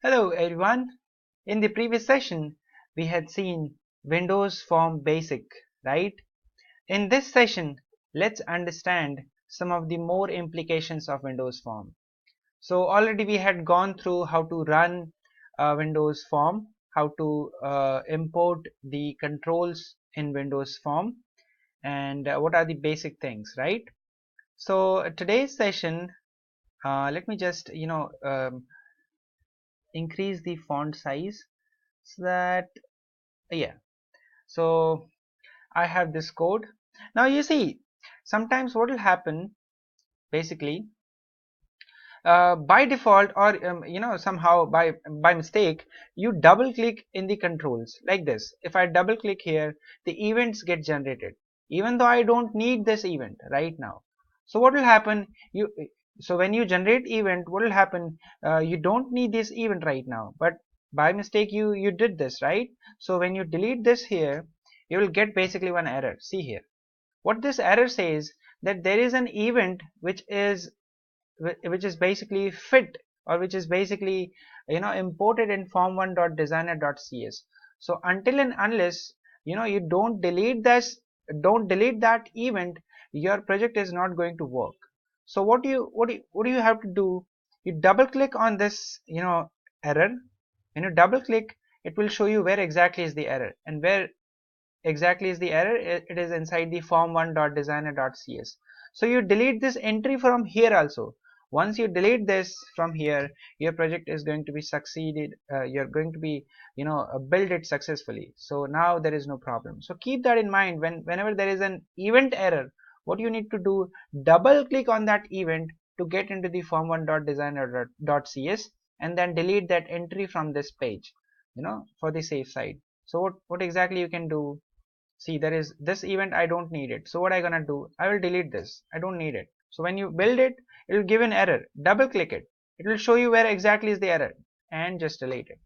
Hello everyone. In the previous session, we had seen Windows Form Basic, right? In this session, let's understand some of the more implications of Windows Form. So already we had gone through how to run Windows Form, how to import the controls in Windows Form, and what are the basic things, right? So today's session, let me just increase the font size so that yeah. So I have this code. Now you see, sometimes what will happen basically by default, or somehow by mistake, you double click in the controls like this. If I double click here, the events get generated even though I don't need this event right now. So what will happen, so when you generate event, what will happen, you don't need this event right now, but by mistake you did this, right? So when you delete this here, you will get basically one error. See here, what this error says, that there is an event which is basically fit, or which is basically imported in form1.designer.cs. So until and unless you don't delete that event, your project is not going to work. So what do you have to do? You double click on this error. When you double click, it will show you where exactly is the error, and where exactly is the error. It is inside the form1.designer.cs. So you delete this entry from here also. Once you delete this from here, your project is going to be succeeded. You're going to be build it successfully. So now there is no problem. So keep that in mind. Whenever there is an event error, what you need to do, double click on that event to get into the form1.designer.cs, and then delete that entry from this page, for the safe side. So what exactly you can do? See, there is this event, I don't need it. So what I gonna do, I will delete this. I don't need it. So when you build it, it will give an error. Double click it, it will show you where exactly is the error, and just delete it.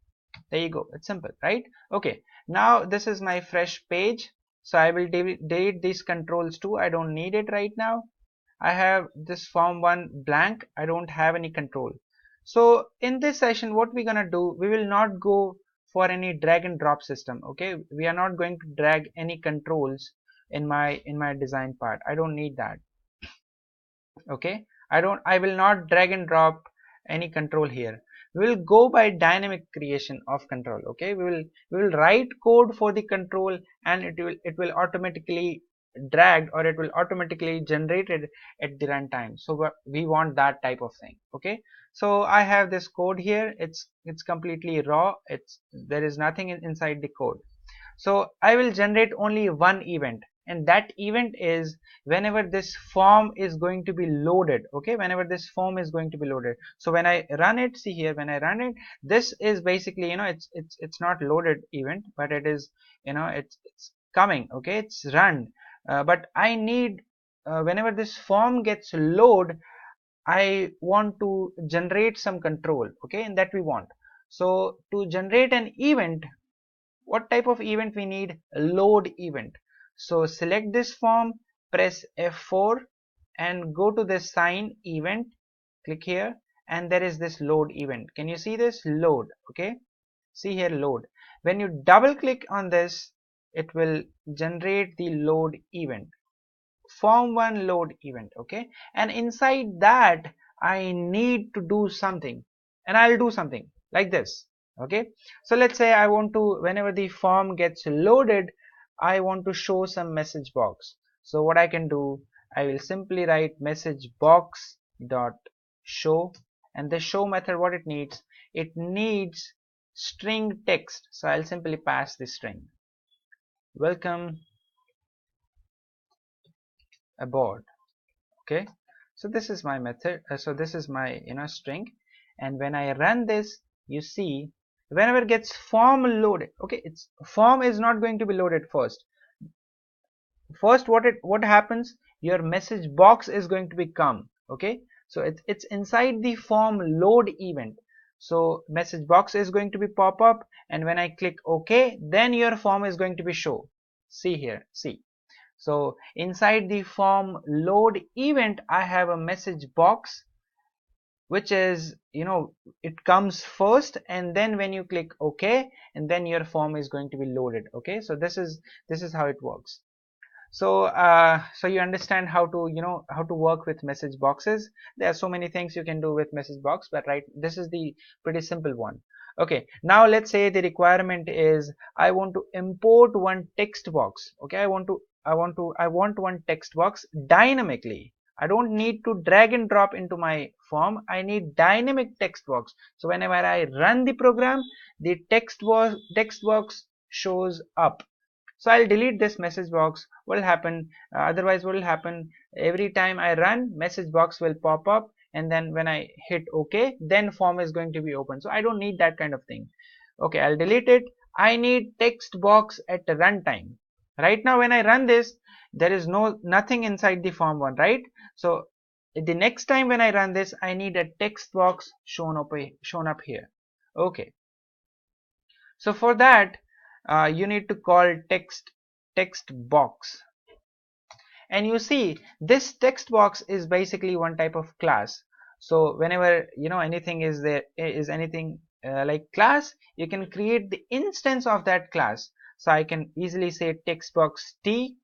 There you go. It's simple, right? Okay, now this is my fresh page. So I will delete these controls too. I don't need it right now. I have this form 1 blank. I don't have any control. So in this session, what we're gonna do, we will not go for any drag and drop system. Okay, we are not going to drag any controls in my design part. I don't need that. Okay, I will not drag and drop any control here. We will go by dynamic creation of control. Okay, we will write code for the control, and it will automatically dragged, or it will automatically generated at the runtime. So we want that type of thing. Okay, so I have this code here. It's completely raw. There is nothing inside the code. So I will generate only one event, and that event is whenever this form is going to be loaded. Okay, whenever this form is going to be loaded. So when I run it, see here, when I run it, this is basically it's not loaded event, but it is it's coming. Okay, it's run, but I need whenever this form gets load, I want to generate some control. Okay, and that we want. So to generate an event, what type of event we need? A load event. So select this form, press F4, and go to this sign event, click here, and there is this load event. Can you see this? Load. Okay, see here, load. When you double click on this, it will generate the load event, form 1 load event. Okay, and inside that I need to do something, and I'll do something like this. Okay, so let's say I want to, whenever the form gets loaded, I want to show some message box. So what I can do, I will simply write message box dot show, and the show method, what it needs string text. So I'll simply pass the string, welcome aboard. Okay, so this is my method. So this is my string, and when I run this, you see, whenever it gets form loaded, okay, its form is not going to be loaded first. What happens, your message box is going to become. Okay, so it's inside the form load event. So message box is going to be pop up, and when I click OK, then your form is going to be show. See here, see. So inside the form load event, I have a message box, which is, it comes first, and then when you click OK, and then your form is going to be loaded. Okay, so this is how it works. So so you understand how to, how to work with message boxes. There are so many things you can do with message box, but right, this is the pretty simple one. Okay, now let's say the requirement is I want to import one text box. Okay, I want one text box dynamically. I don't need to drag and drop into my form. I need dynamic text box. So whenever I run the program, the text box shows up. So I'll delete this message box. What will happen, otherwise what will happen, every time I run, message box will pop up, and then when I hit OK, then form is going to be open. So I don't need that kind of thing. Okay, I'll delete it. I need text box at the runtime. Right now when I run this, there is nothing inside the form one, right? So the next time when I run this, I need a text box shown up here. Okay, so for that, you need to call text box, and you see this text box is basically one type of class. So whenever anything is there, is anything like class, you can create the instance of that class. So I can easily say text box t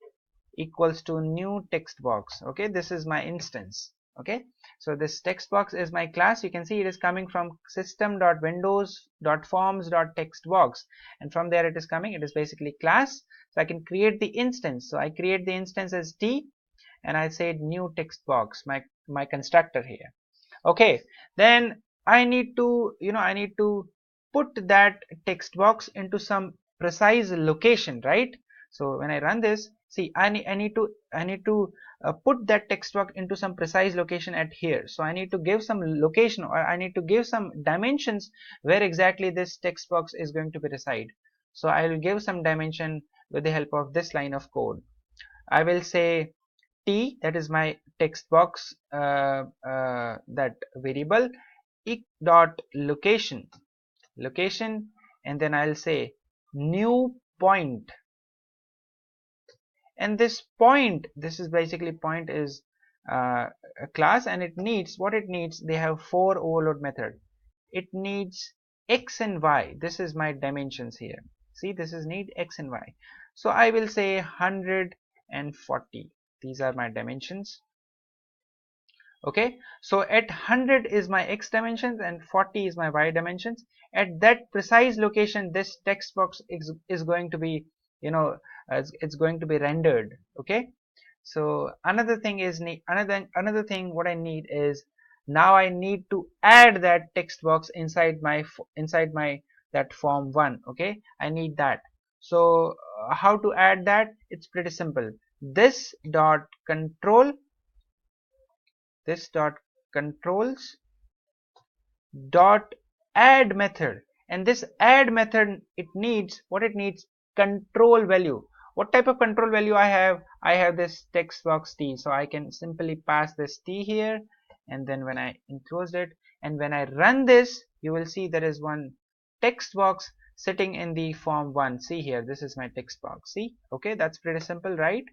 equals to new text box. Okay, this is my instance. Okay, so this text box is my class. You can see it is coming from system.windows.forms.textbox, and from there it is coming, it is basically class. So I can create the instance. So I create the instance as t, and I said new text box, my constructor here. Okay, then I need to, I need to put that text box into some precise location, right? So when I run this, see, I need to put that text box into some precise location at here. So I need to give some location, or I need to give some dimensions where exactly this text box is going to be reside. So I will give some dimension with the help of this line of code. I will say t, that is my text box, that variable, dot location, and then I'll say new point. And this point, this is basically point is a class, and it needs what it needs. They have 4 overload method. It needs x and y. This is my dimensions here. See, this is need x and y. So I will say 140. These are my dimensions. Okay, so at 100 is my x dimensions and 40 is my y dimensions. At that precise location, this text box is going to be, it's going to be rendered. Okay, so another thing is another thing what I need is, now I need to add that text box inside my that form one. Okay, I need that. So how to add that? It's pretty simple. This dot control, this dot controls dot add method, and this add method, it needs what it needs, control value. What type of control value I have this text box t, so I can simply pass this t here, and then when I enclose it and when I run this, you will see there is one text box sitting in the form 1. See here, this is my text box. See, okay, that's pretty simple, right?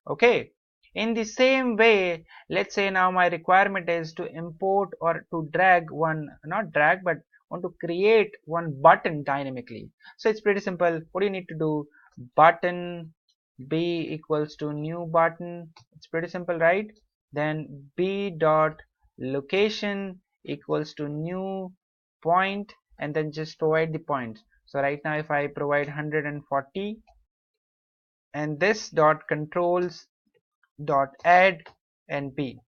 Okay, in the same way, let's say now my requirement is to import or to drag one, not drag, but want to create one button dynamically. So it's pretty simple. What do you need to do? Button b equals to new button. It's pretty simple, right? Then b dot location equals to new point, and then just provide the points. So right now if I provide 140, and this dot controls dot add and b,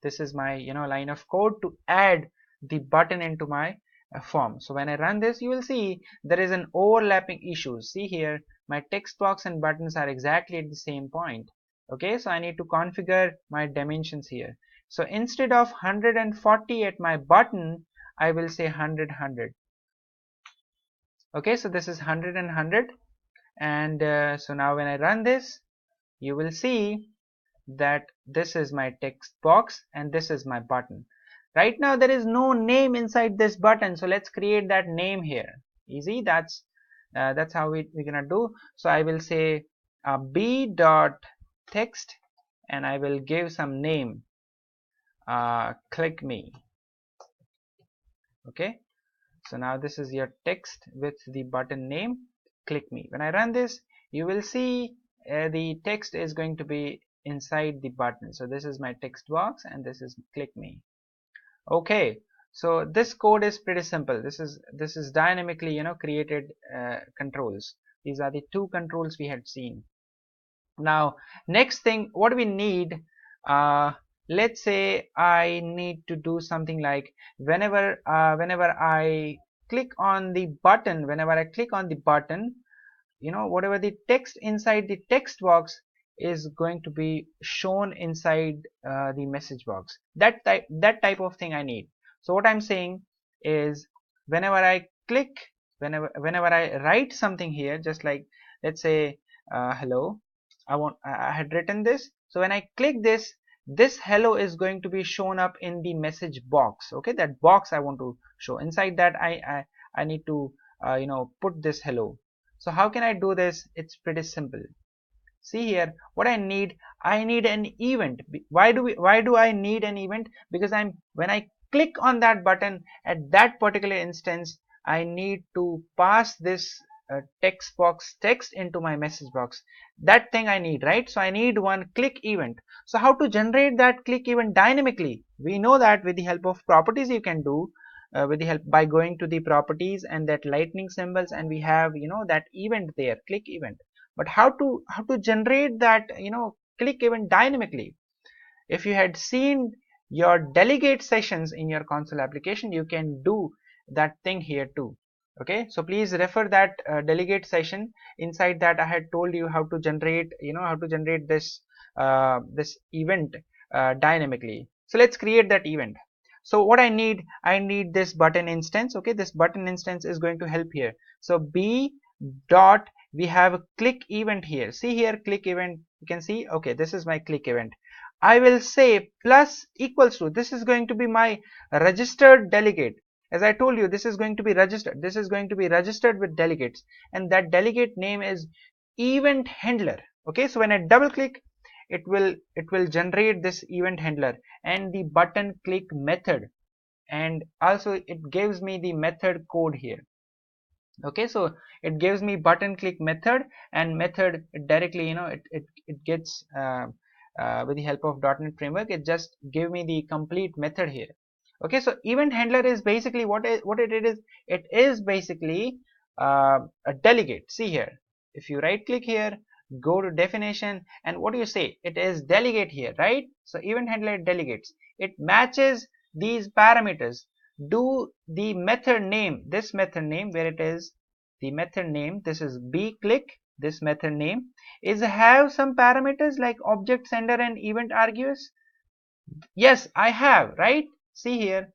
this is my line of code to add the button into my form. So when I run this, you will see there is an overlapping issue. See here, my text box and buttons are exactly at the same point. Okay, so I need to configure my dimensions here. So instead of 140 at my button, I will say 100 100. Okay, so this is 100 and 100, and so now when I run this, you will see that this is my text box and this is my button. Right now there is no name inside this button, so let's create that name here. Easy, that's how we're gonna do. So I will say b dot text, and I will give some name, click me. Okay, so now this is your text with the button name, click me. When I run this, you will see the text is going to be inside the button. So this is my text box and this is click me. Okay, so this code is pretty simple. This is dynamically, created controls. These are the two controls we had seen. Now next thing, what do we need? uh, let's say I need to do something like whenever I click on the button, whatever the text inside the text box is going to be shown inside the message box. That type of thing I need. So what I'm saying is, whenever I click, whenever I write something here, just like let's say hello, I had written this. So when I click this hello is going to be shown up in the message box. Okay, that box I want to show. Inside that I need to put this hello. So how can I do this? It's pretty simple. See here, what I need an event. Why do I need an event? Because when I click on that button at that particular instance, I need to pass this text box text into my message box. That thing I need, right? So I need one click event. So how to generate that click event dynamically? We know that with the help of properties you can do, with the help by going to the properties and that lightning symbols, and we have that event there, click event. But how to generate that click event dynamically? If you had seen your delegate sessions in your console application, you can do that thing here too. Okay, so please refer that delegate session. Inside that I had told you how to generate this event dynamically. So let's create that event. So what I need this button instance. Okay, this button instance is going to help here. So b dot, we have a click event here. See here, click event, you can see. Okay, this is my click event. I will say plus equals to, this is going to be my registered delegate. As I told you, this is going to be registered with delegates, and that delegate name is event handler. Okay, so when I double click, it will generate this event handler and the button click method, and also it gives me the method code here. Okay, so it gives me button click method, and method directly, it gets with the help of .NET framework, it just give me the complete method here. Okay, so event handler is basically what it is. It is basically a delegate. See here, if you right click here, go to definition, and what do you say? It is delegate here, right? So event handler delegates, it matches these parameters. Do the method name, this method name, where it is the method name, this is b click, this method name is have some parameters like object sender and event argues. Yes, I have, right? See here,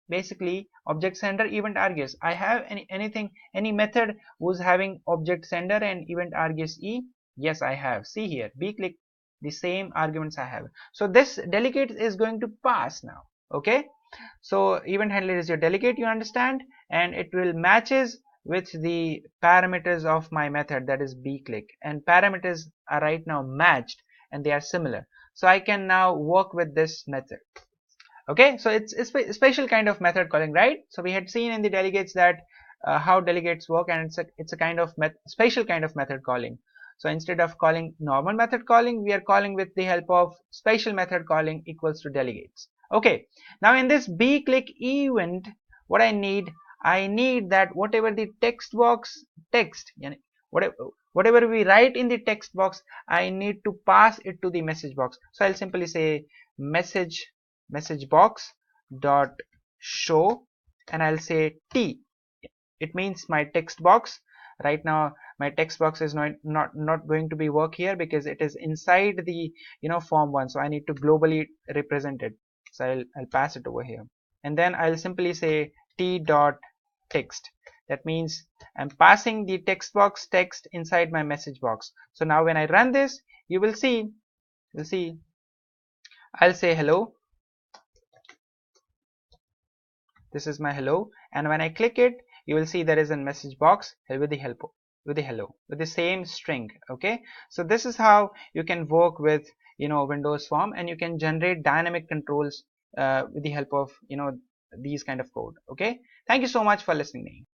basically object sender, event argues. I have any method who's having object sender and event argues e. Yes, I have. See here, b click, the same arguments I have. So this delegate is going to pass now. Okay, so event handler is your delegate, you understand, and it will matches with the parameters of my method, that is b click, and parameters are right now matched and they are similar. So I can now work with this method. Okay, so it's a special kind of method calling, right? So we had seen in the delegates that how delegates work, and it's a kind of special kind of method calling. So instead of calling normal method calling, we are calling with the help of special method calling equals to delegates. Okay, now in this b click event, what I need that whatever the text box text, whatever we write in the text box, I need to pass it to the message box. So I'll simply say message box dot show, and I'll say t. It means my text box. Right now my text box is not going to be work here because it is inside the form one, so I need to globally represent it. So I'll pass it over here, and then I'll simply say t dot text. That means I'm passing the text box text inside my message box. So now when I run this, you'll see I'll say hello. This is my hello, and when I click it, you will see there is a message box with the hello with the same string. Okay, so this is how you can work with Windows Form, and you can generate dynamic controls with the help of these kind of code. Okay, thank you so much for listening.